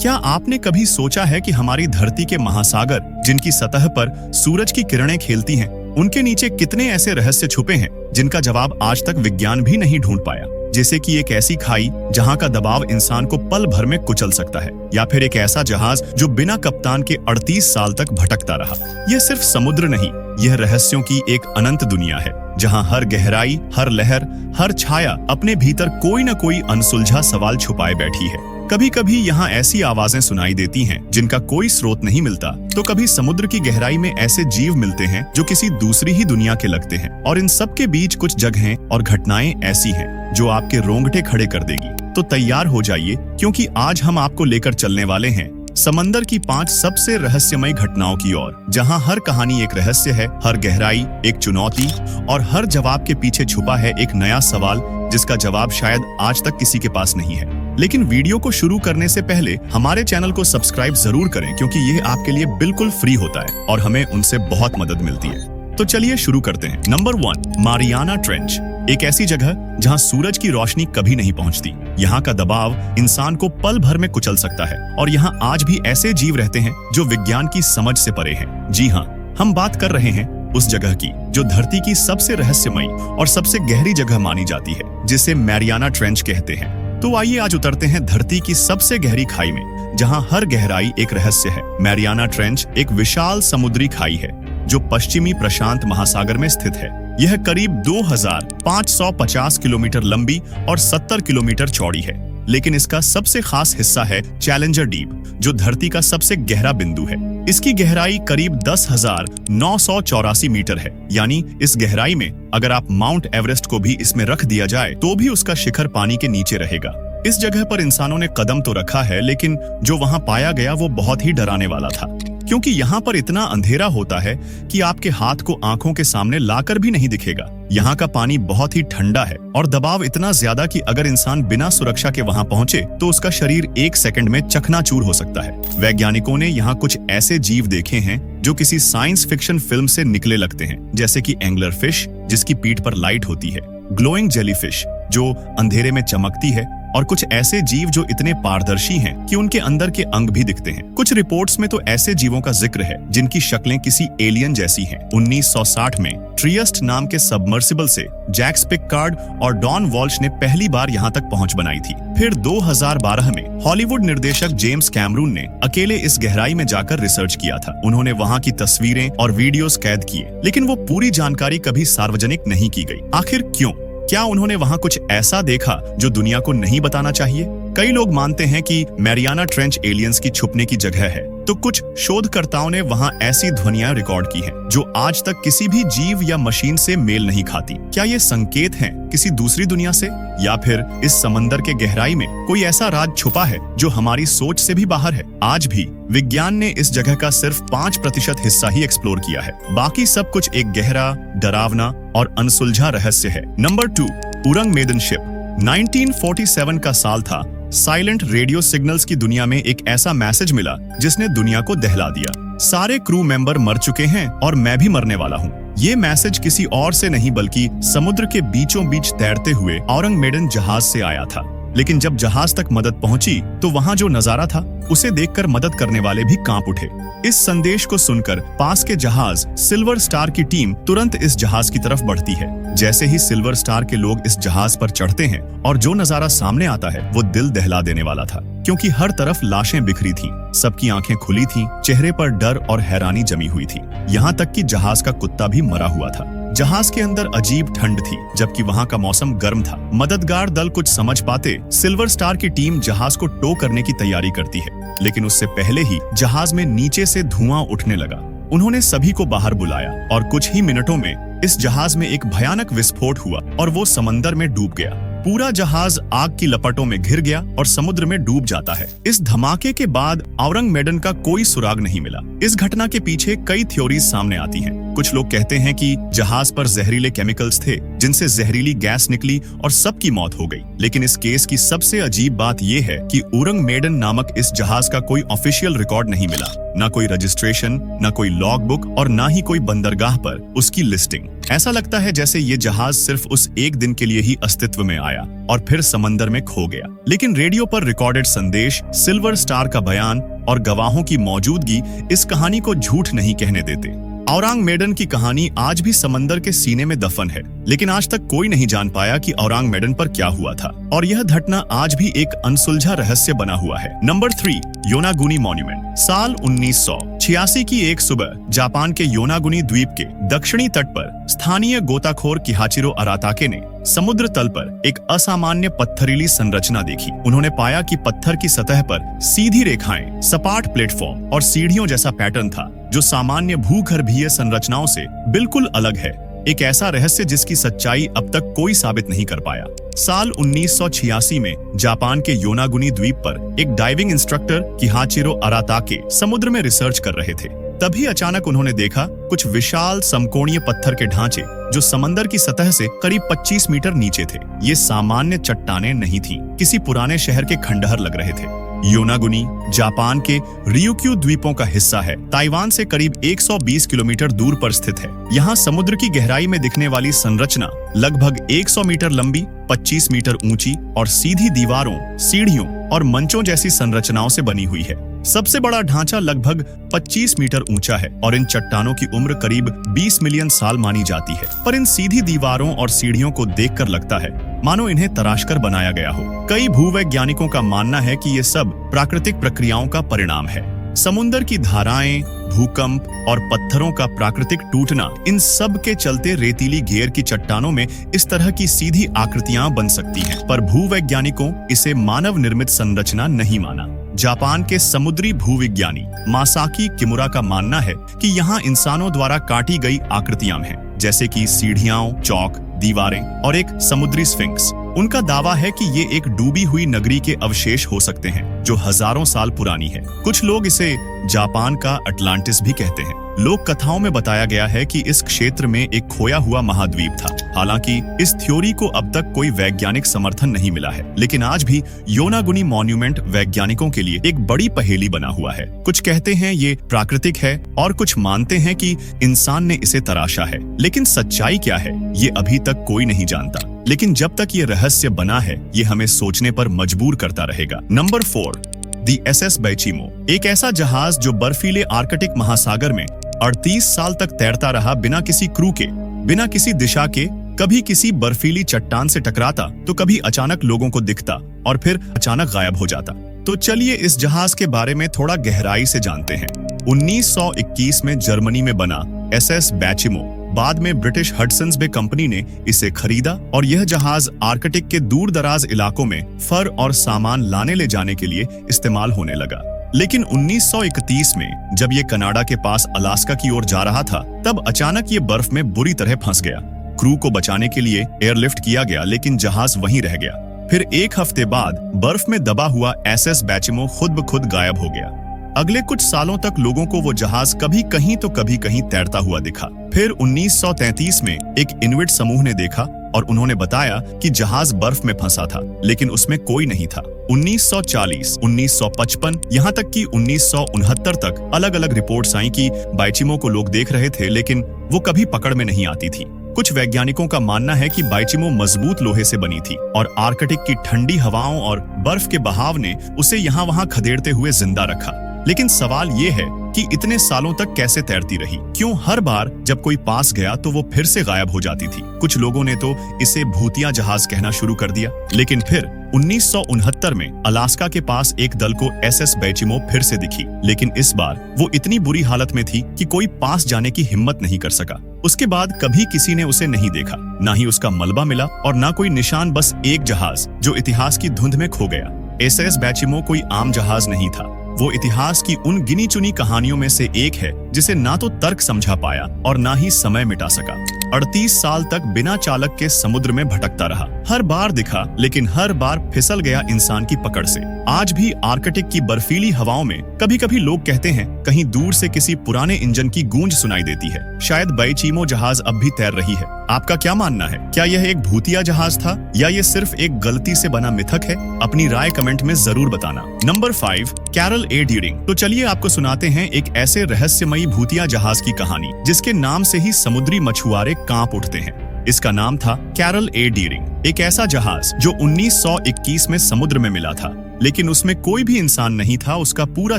क्या आपने कभी सोचा है कि हमारी धरती के महासागर, जिनकी सतह पर सूरज की किरणें खेलती हैं, उनके नीचे कितने ऐसे रहस्य छुपे हैं जिनका जवाब आज तक विज्ञान भी नहीं ढूंढ पाया? जैसे कि एक ऐसी खाई जहां का दबाव इंसान को पल भर में कुचल सकता है, या फिर एक ऐसा जहाज जो बिना कप्तान के 38 साल तक भटकता रहा। यह सिर्फ समुद्र नहीं, यह रहस्यों की एक अनंत दुनिया है, जहां हर गहराई, हर लहर, हर छाया अपने भीतर कोई न कोई अनसुलझा सवाल छुपाए बैठी है। कभी कभी यहाँ ऐसी आवाजें सुनाई देती हैं जिनका कोई स्रोत नहीं मिलता, तो कभी समुद्र की गहराई में ऐसे जीव मिलते हैं जो किसी दूसरी ही दुनिया के लगते हैं। और इन सब के बीच कुछ जगहें और घटनाएं ऐसी हैं जो आपके रोंगटे खड़े कर देगी। तो तैयार हो जाइए, क्योंकि आज हम आपको लेकर चलने वाले हैं समंदर की 5 सबसे रहस्यमय घटनाओं की ओर, जहां हर कहानी एक रहस्य है, हर गहराई एक चुनौती, और हर जवाब के पीछे छुपा है एक नया सवाल जिसका जवाब शायद आज तक किसी के पास नहीं है। लेकिन वीडियो को शुरू करने से पहले हमारे चैनल को सब्सक्राइब जरूर करें, क्योंकि यह आपके लिए बिल्कुल फ्री होता है और हमें उनसे बहुत मदद मिलती है। तो चलिए शुरू करते हैं। Number 1, Mariana trench. एक ऐसी जगह जहां सूरज की रोशनी कभी नहीं पहुंचती। यहाँ का दबाव इंसान को पल भर में कुचल सकता है, और यहाँ आज भी ऐसे जीव रहते हैं जो विज्ञान की समझ से परे हैं। जी हाँ, हम बात कर रहे हैं उस जगह की जो धरती की सबसे रहस्यमयी और सबसे गहरी जगह मानी जाती है, जिसे मैरियाना ट्रेंच कहते हैं। तो आइए आज उतरते हैं धरती की सबसे गहरी खाई में, जहां हर गहराई एक रहस्य है। मैरियाना ट्रेंच एक विशाल समुद्री खाई है जो पश्चिमी प्रशांत महासागर में स्थित है। यह करीब 2550 किलोमीटर लंबी और 70 किलोमीटर चौड़ी है। लेकिन इसका सबसे खास हिस्सा है चैलेंजर डीप, जो धरती का सबसे गहरा बिंदु है। इसकी गहराई करीब 10,984 मीटर है। यानी इस गहराई में अगर आप माउंट एवरेस्ट को भी इसमें रख दिया जाए तो भी उसका शिखर पानी के नीचे रहेगा। इस जगह पर इंसानों ने कदम तो रखा है, लेकिन जो वहां पाया गया वो बहुत ही डराने वाला था, क्योंकि यहाँ पर इतना अंधेरा होता है कि आपके हाथ को आंखों के सामने लाकर भी नहीं दिखेगा। यहाँ का पानी बहुत ही ठंडा है और दबाव इतना ज्यादा कि अगर इंसान बिना सुरक्षा के वहां पहुंचे तो उसका शरीर 1 सेकंड में चकनाचूर हो सकता है। वैज्ञानिकों ने यहाँ कुछ ऐसे जीव देखे हैं जो किसी साइंस फिक्शन फिल्म से निकले लगते हैं, जैसे कि एंगलर फिश, जिसकी पीठ पर लाइट होती है, ग्लोइंग जेलीफिश जो अंधेरे में चमकती है, और कुछ ऐसे जीव जो इतने पारदर्शी हैं कि उनके अंदर के अंग भी दिखते हैं। कुछ रिपोर्ट्स में तो ऐसे जीवों का जिक्र है जिनकी शक्लें किसी एलियन जैसी हैं। 1960 में ट्रियस्ट नाम के सबमर्सिबल से जैक्स पिककार्ड और डॉन वॉल्श ने पहली बार यहाँ तक पहुँच बनाई थी। फिर 2012 में हॉलीवुड निर्देशक जेम्स कैमरून ने अकेले इस गहराई में जाकर रिसर्च किया था। उन्होंने वहाँ की तस्वीरें और वीडियोस कैद किए, लेकिन वो पूरी जानकारी कभी सार्वजनिक नहीं की गई। आखिर क्यों? क्या उन्होंने वहां कुछ ऐसा देखा जो दुनिया को नहीं बताना चाहिए? कई लोग मानते हैं कि मैरियाना ट्रेंच एलियंस की छुपने की जगह है, तो कुछ शोधकर्ताओं ने वहां ऐसी ध्वनियां रिकॉर्ड की हैं जो आज तक किसी भी जीव या मशीन से मेल नहीं खाती। क्या ये संकेत हैं किसी दूसरी दुनिया से, या फिर इस समंदर के गहराई में कोई ऐसा राज छुपा है जो हमारी सोच से भी बाहर है? आज भी विज्ञान ने इस जगह का सिर्फ 5% हिस्सा ही एक्सप्लोर किया है। बाकी सब कुछ एक गहरा, डरावना और अनसुलझा रहस्य है। Number 2, उरंग मेदन ship. 1947 का साल था। साइलेंट रेडियो सिग्नल्स की दुनिया में एक ऐसा मैसेज मिला जिसने दुनिया को दहला दिया। सारे क्रू मेंबर मर चुके हैं और मैं भी मरने वाला हूँ। ये मैसेज किसी और से नहीं बल्कि समुद्र के बीचों बीच तैरते हुए औरंग मेडन जहाज से आया था। लेकिन जब जहाज तक मदद पहुंची तो वहां जो नजारा था उसे देखकर मदद करने वाले भी कांप उठे। इस संदेश को सुनकर पास के जहाज सिल्वर स्टार की टीम तुरंत इस जहाज की तरफ बढ़ती है। जैसे ही सिल्वर स्टार के लोग इस जहाज पर चढ़ते हैं और जो नजारा सामने आता है वो दिल दहला देने वाला था, क्योंकि हर तरफ लाशें बिखरी थीं, सबकी आंखें खुली थीं, चेहरे पर डर और हैरानी जमी हुई थी। यहाँ तक कि जहाज का कुत्ता भी मरा हुआ था। जहाज के अंदर अजीब ठंड थी, जबकि वहां का मौसम गर्म था। मददगार दल कुछ समझ पाते सिल्वर स्टार की टीम जहाज को टो करने की तैयारी करती है, लेकिन उससे पहले ही जहाज में नीचे से धुआं उठने लगा। उन्होंने सभी को बाहर बुलाया और कुछ ही मिनटों में इस जहाज में एक भयानक विस्फोट हुआ और वो समंदर में डूब गया। पूरा जहाज आग की लपटों में घिर गया और समुद्र में डूब जाता है। इस धमाके के बाद औरंग मेडन का कोई सुराग नहीं मिला। इस घटना के पीछे कई थ्योरीज सामने आती हैं। कुछ लोग कहते हैं कि जहाज पर जहरीले केमिकल्स थे जिनसे जहरीली गैस निकली और सबकी मौत हो गई। लेकिन इस केस की सबसे अजीब बात यह है कि उरंग मेडन नामक इस जहाज का कोई ऑफिशियल रिकॉर्ड नहीं मिला, न कोई रजिस्ट्रेशन, न कोई लॉग बुक और न ही कोई बंदरगाह पर उसकी लिस्टिंग। ऐसा लगता है जैसे ये जहाज सिर्फ उस एक दिन के लिए ही अस्तित्व में आया और फिर समंदर में खो गया। लेकिन रेडियो पर रिकॉर्डेड संदेश, सिल्वर स्टार का बयान और गवाहों की मौजूदगी इस कहानी को झूठ नहीं कहने देते। औरांग मेडन की कहानी आज भी समंदर के सीने में दफन है, लेकिन आज तक कोई नहीं जान पाया कि औरांग मेडन पर क्या हुआ था और यह घटना आज भी एक अनसुलझा रहस्य बना हुआ है। Number 3, Yonaguni monument. साल 1986 की एक सुबह जापान के योनागुनी द्वीप के दक्षिणी तट पर स्थानीय गोताखोर किहाचिरो अराताके ने समुद्र तल पर एक असामान्य पत्थरीली संरचना देखी। उन्होंने पाया कि पत्थर की सतह पर सीधी रेखाएं, सपाट प्लेटफॉर्म और सीढ़ियों जैसा पैटर्न था जो सामान्य भूगर्भीय संरचनाओं से बिल्कुल अलग है। एक ऐसा रहस्य जिसकी सच्चाई अब तक कोई साबित नहीं कर पाया। साल 1986 में जापान के योनागुनी द्वीप पर एक डाइविंग इंस्ट्रक्टर किहाचिरो अराताके समुद्र में रिसर्च कर रहे थे। तभी अचानक उन्होंने देखा कुछ विशाल समकोणीय पत्थर के ढांचे जो समंदर की सतह से करीब 25 मीटर नीचे थे। ये सामान्य चट्टानें नहीं थीं, किसी पुराने शहर के खंडहर लग रहे थे। योनागुनी जापान के रियुक्यू द्वीपों का हिस्सा है। ताइवान से करीब 120 किलोमीटर दूर पर स्थित है। यहाँ समुद्र की गहराई में दिखने वाली संरचना लगभग 100 मीटर लंबी, 25 मीटर ऊंची और सीधी दीवारों, सीढ़ियों और मंचों जैसी संरचनाओं से बनी हुई है। सबसे बड़ा ढांचा लगभग 25 मीटर ऊंचा है और इन चट्टानों की उम्र करीब 20 मिलियन साल मानी जाती है। पर इन सीधी दीवारों और सीढ़ियों को देखकर लगता है मानो इन्हें तराशकर बनाया गया हो। कई भूवैज्ञानिकों का मानना है कि ये सब प्राकृतिक प्रक्रियाओं का परिणाम है। समुद्र की धाराएं, भूकंप और पत्थरों का प्राकृतिक टूटना, इन सब के चलते रेतीली घेर की चट्टानों में इस तरह की सीधी आकृतियां बन सकती हैं। पर भूवैज्ञानिकों इसे मानव निर्मित संरचना नहीं माना। जापान के समुद्री भूविज्ञानी मासाकी किमुरा का मानना है कि यहाँ इंसानों द्वारा काटी गई आकृतियां हैं, जैसे कि सीढ़ियां, चौक, दीवारें और एक समुद्री स्फिंक्स। उनका दावा है कि ये एक डूबी हुई नगरी के अवशेष हो सकते हैं जो हजारों साल पुरानी है। कुछ लोग इसे जापान का अटलांटिस भी कहते हैं। लोक कथाओं में बताया गया है कि इस क्षेत्र में एक खोया हुआ महाद्वीप था। हालांकि इस थ्योरी को अब तक कोई वैज्ञानिक समर्थन नहीं मिला है, लेकिन आज भी योनागुनी मॉन्यूमेंट वैज्ञानिकों के लिए एक बड़ी पहेली बना हुआ है। कुछ कहते हैं ये प्राकृतिक है और कुछ मानते हैं कि इंसान ने इसे तराशा है। लेकिन सच्चाई क्या है, ये अभी तक कोई नहीं जानता। लेकिन जब तक ये रहस्य बना है, ये हमें सोचने पर मजबूर करता रहेगा। नंबर 4, दी SS बैचिमो। एक ऐसा जहाज जो बर्फीले आर्कटिक महासागर में 38 साल तक तैरता रहा, बिना किसी क्रू के, बिना किसी दिशा के। कभी किसी बर्फीली चट्टान से टकराता तो कभी अचानक लोगों को दिखता और फिर अचानक गायब हो जाता। तो चलिए इस जहाज के बारे में थोड़ा गहराई से जानते हैं। 1921 में जर्मनी में बना SS बैचिमो बाद में ब्रिटिश हडसन्स बे कंपनी ने इसे खरीदा और यह जहाज आर्कटिक के दूर दराज इलाकों में फर और सामान लाने ले जाने के लिए इस्तेमाल होने लगा। लेकिन 1931 में जब ये कनाडा के पास अलास्का की ओर जा रहा था, तब अचानक ये बर्फ में बुरी तरह फंस गया। क्रू को बचाने के लिए एयरलिफ्ट किया गया, लेकिन जहाज वहीं रह गया। फिर एक हफ्ते बाद बर्फ में दबा हुआ SS बैचिमो खुद ब खुद गायब हो गया। अगले कुछ सालों तक लोगों को वो जहाज कभी कहीं तो कभी कहीं तैरता हुआ दिखा। फिर 1933 में एक इनुइट समूह ने देखा और उन्होंने बताया कि जहाज बर्फ में फंसा था, लेकिन उसमें कोई नहीं था। 1940, 1955, यहाँ तक कि 1969 तक अलग अलग रिपोर्ट्स आई कि बैचिमो को लोग देख रहे थे, लेकिन वो कभी पकड़ में नहीं आती थी। कुछ वैज्ञानिकों का मानना है कि बैचिमो मजबूत लोहे से बनी थी और आर्कटिक की ठंडी हवाओं और बर्फ के बहाव ने उसे यहाँ वहाँ खदेड़ते हुए जिंदा रखा। लेकिन सवाल ये है कि इतने सालों तक कैसे तैरती रही? क्यों हर बार जब कोई पास गया तो वो फिर से गायब हो जाती थी? कुछ लोगों ने तो इसे भूतिया जहाज कहना शुरू कर दिया। लेकिन फिर 1969 में अलास्का के पास एक दल को SS बैचिमो फिर से दिखी, लेकिन इस बार वो इतनी बुरी हालत में थी कि कोई पास जाने की हिम्मत नहीं कर सका। उसके बाद कभी किसी ने उसे नहीं देखा, ना ही उसका मलबा मिला और ना कोई निशान, बस एक जहाज जो इतिहास की धुंध में खो गया। SS बैचिमो कोई आम जहाज नहीं था। वो इतिहास की उन गिनी चुनी कहानियों में से एक है जिसे ना तो तर्क समझा पाया और ना ही समय मिटा सका। 38 साल तक बिना चालक के समुद्र में भटकता रहा। हर बार दिखा, लेकिन हर बार फिसल गया इंसान की पकड़ से। आज भी आर्कटिक की बर्फीली हवाओं में कभी कभी लोग कहते हैं कहीं दूर से किसी पुराने इंजन की गूंज सुनाई देती है। शायद बैचीमो जहाज अब भी तैर रही है। आपका क्या मानना है? क्या यह एक भूतिया जहाज था या ये सिर्फ एक गलती से बना मिथक है? अपनी राय कमेंट में जरूर बताना। नंबर 5, कैरल ए डीरिंग। तो चलिए आपको सुनाते हैं एक ऐसे रहस्यमयी भूतिया जहाज की कहानी जिसके नाम से ही समुद्री मछुआरे कांप उठते हैं। इसका नाम था कैरल ए डीरिंग। एक ऐसा जहाज जो 1921 में समुद्र में मिला था, लेकिन उसमें कोई भी इंसान नहीं था। उसका पूरा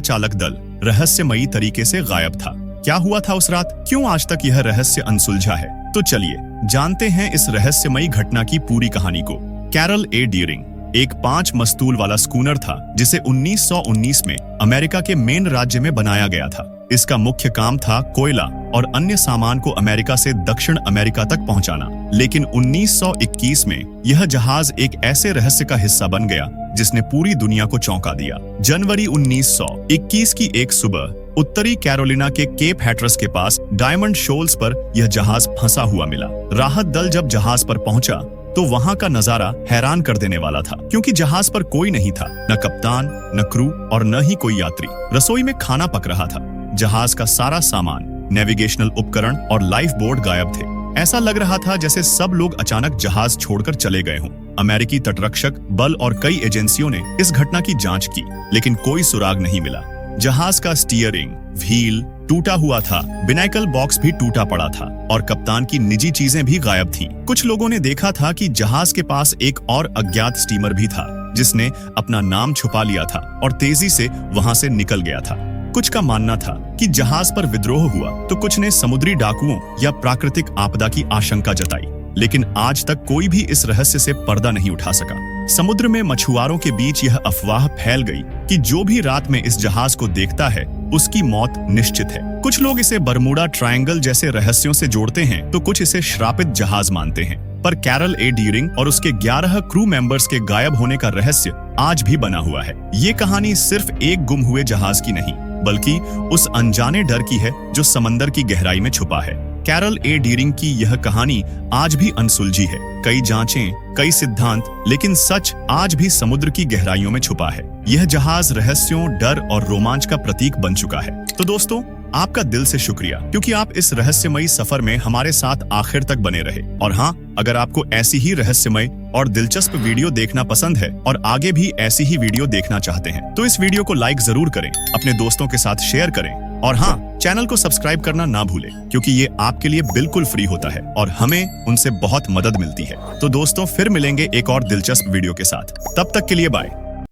चालक दल रहस्यमयी तरीके से गायब था। क्या हुआ था उस रात? क्यों आज तक यह रहस्य अनसुलझा है? तो चलिए जानते हैं इस रहस्यमयी घटना की पूरी कहानी को। कैरल ए डीरिंग एक 5 मस्तूल वाला स्कूनर था जिसे 1919 में अमेरिका के मेन राज्य में बनाया गया था। इसका मुख्य काम था कोयला और अन्य सामान को अमेरिका से दक्षिण अमेरिका तक पहुंचाना। लेकिन 1921 में यह जहाज एक ऐसे रहस्य का हिस्सा बन गया जिसने पूरी दुनिया को चौंका दिया। जनवरी 1921 की एक सुबह उत्तरी कैरोलिना के केप हैटरस के पास डायमंड शोल्स पर यह जहाज फंसा हुआ मिला। राहत दल जब जहाज पर पहुंचा तो वहां का नजारा हैरान कर देने वाला था, क्योंकि जहाज पर कोई नहीं था, न कप्तान, न क्रू और न ही कोई यात्री। रसोई में खाना पक रहा था। जहाज का सारा सामान, नेविगेशनल उपकरण और लाइफ बोर्ड गायब थे। ऐसा लग रहा था जैसे सब लोग अचानक जहाज छोड़कर चले गए हों। अमेरिकी तटरक्षक बल और कई एजेंसियों ने इस घटना की जांच की, लेकिन कोई सुराग नहीं मिला। जहाज का स्टीयरिंग व्हील टूटा हुआ था, बिनाइकल बॉक्स भी टूटा पड़ा था और कप्तान की निजी चीजें भी गायब थीं। कुछ लोगों ने देखा था कि जहाज के पास एक और अज्ञात स्टीमर भी था जिसने अपना नाम छुपा लिया था और तेजी से वहां से निकल गया था। कुछ का मानना था कि जहाज पर विद्रोह हुआ तो कुछ ने समुद्री डाकुओं या प्राकृतिक आपदा की आशंका जताई, लेकिन आज तक कोई भी इस रहस्य से पर्दा नहीं उठा सका। समुद्र में मछुआरों के बीच यह अफवाह फैल गई कि जो भी रात में इस जहाज को देखता है उसकी मौत निश्चित है। कुछ लोग इसे बरमूडा ट्रायंगल जैसे रहस्यों से जोड़ते हैं तो कुछ इसे श्रापित जहाज मानते हैं। पर कैरल ए डीरिंग और उसके 11 क्रू मेंबर्स के गायब होने का रहस्य आज भी बना हुआ है। ये कहानी सिर्फ एक गुम हुए जहाज की नहीं, बल्कि उस अनजाने डर की है जो समंदर की गहराई में छुपा है। कैरल ए डीरिंग की यह कहानी आज भी अनसुलझी है। कई जांचें, कई सिद्धांत, लेकिन सच आज भी समुद्र की गहराइयों में छुपा है। यह जहाज रहस्यों, डर और रोमांच का प्रतीक बन चुका है। तो दोस्तों, आपका दिल से शुक्रिया, क्योंकि आप इस रहस्यमयी सफर में हमारे साथ आखिर तक बने रहे। और हाँ, अगर आपको ऐसी ही रहस्यमय और दिलचस्प वीडियो देखना पसंद है और आगे भी ऐसी ही वीडियो देखना चाहते हैं तो इस वीडियो को लाइक जरूर करें, अपने दोस्तों के साथ शेयर करें और हाँ, चैनल को सब्सक्राइब करना ना भूलें, क्योंकि ये आपके लिए बिल्कुल फ्री होता है और हमें उनसे बहुत मदद मिलती है। तो दोस्तों, फिर मिलेंगे एक और दिलचस्प वीडियो के साथ। तब तक के लिए बाय।